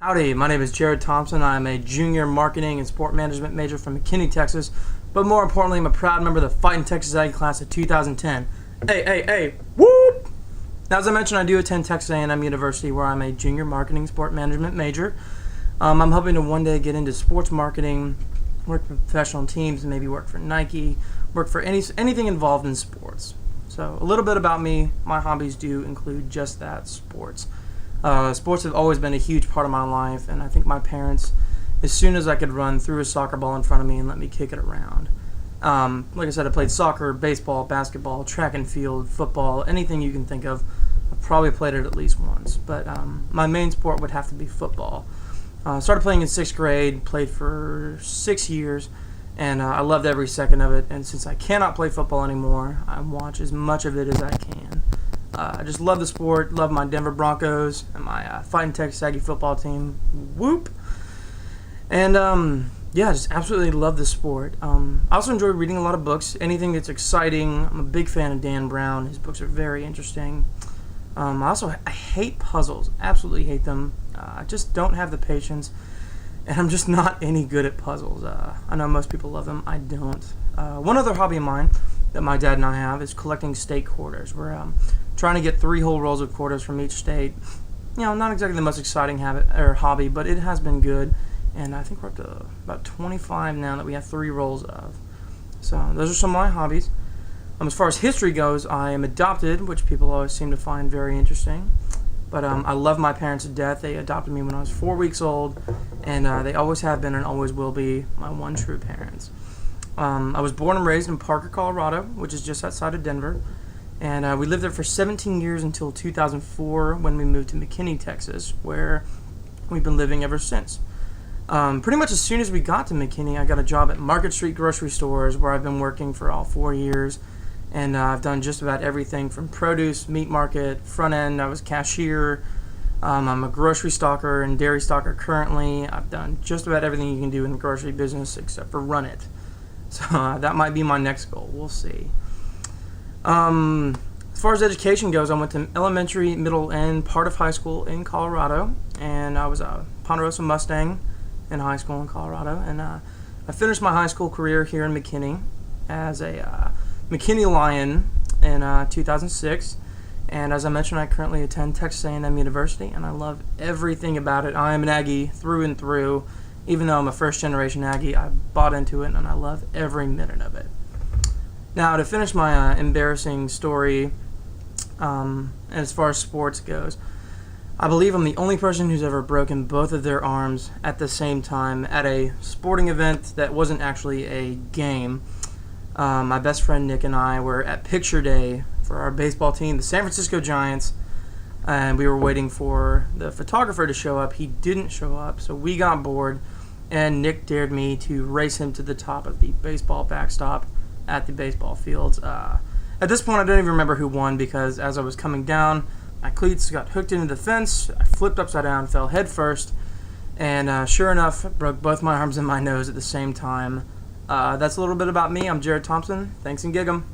Howdy, my name is Jared Thompson. I'm a junior marketing and sport management major from McKinney, Texas. But more importantly, I'm a proud member of the Fighting Texas Aggie class of 2010. Hey, whoop! Now, as I mentioned, I do attend Texas A&M University, where I'm a junior marketing sport management major. I'm hoping to one day get into sports marketing, work for professional teams, maybe work for Nike, work for anything involved in sports. So a little bit about me. My hobbies do include just that, sports. Sports have always been a huge part of my life, and I think my parents, as soon as I could run, threw a soccer ball in front of me and let me kick it around. Like I said, I played soccer, baseball, basketball, track and field, football, anything you can think of. I've probably played it at least once, but my main sport would have to be football. Started playing in 6th grade, played for 6 years, and I loved every second of it. And since I cannot play football anymore, I watch as much of it as I can. I just love the sport, love my Denver Broncos and my Fighting Texas Aggie football team. Whoop! And yeah, just absolutely love the sport. I also enjoy reading a lot of books, anything that's exciting. I'm a big fan of Dan Brown. His books are very interesting. I hate puzzles, absolutely hate them. I just don't have the patience, and I'm just not any good at puzzles. I know most people love them. I don't. One other hobby of mine that my dad and I have is collecting state quarters. We're trying to get 3 whole rolls of quarters from each state. You know, not exactly the most exciting hobby, but it has been good. And I think we're up to about 25 now that we have 3 rolls of. So those are some of my hobbies. As far as history goes, I am adopted, which people always seem to find very interesting. But I love my parents to death. They adopted me when I was 4 weeks old, and they always have been and always will be my one true parents. I was born and raised in Parker, Colorado, which is just outside of Denver. And we lived there for 17 years until 2004 when we moved to McKinney, Texas, where we've been living ever since. Pretty much as soon as we got to McKinney, I got a job at Market Street grocery stores where I've been working for all 4 years. And I've done just about everything from produce, meat market, front end. I was cashier. I'm a grocery stocker and dairy stocker currently. I've done just about everything you can do in the grocery business except for run it. So that might be my next goal. We'll see. As far as education goes, I went to elementary, middle, and part of high school in Colorado. And I was a Ponderosa Mustang in high school in Colorado. And I finished my high school career here in McKinney as a McKinney Lion in 2006. And as I mentioned, I currently attend Texas A&M University, and I love everything about it. I am an Aggie through and through. Even though I'm a first-generation Aggie, I bought into it, and I love every minute of it. Now, to finish my embarrassing story, as far as sports goes, I believe I'm the only person who's ever broken both of their arms at the same time at a sporting event that wasn't actually a game. My best friend Nick and I were at picture day for our baseball team, the San Francisco Giants, and we were waiting for the photographer to show up. He didn't show up, so we got bored, and Nick dared me to race him to the top of the baseball backstop at the baseball fields. At this point, I don't even remember who won because as I was coming down, my cleats got hooked into the fence. I flipped upside down, fell head first, and sure enough, broke both my arms and my nose at the same time. That's a little bit about me. I'm Jared Thompson. Thanks and gig 'em.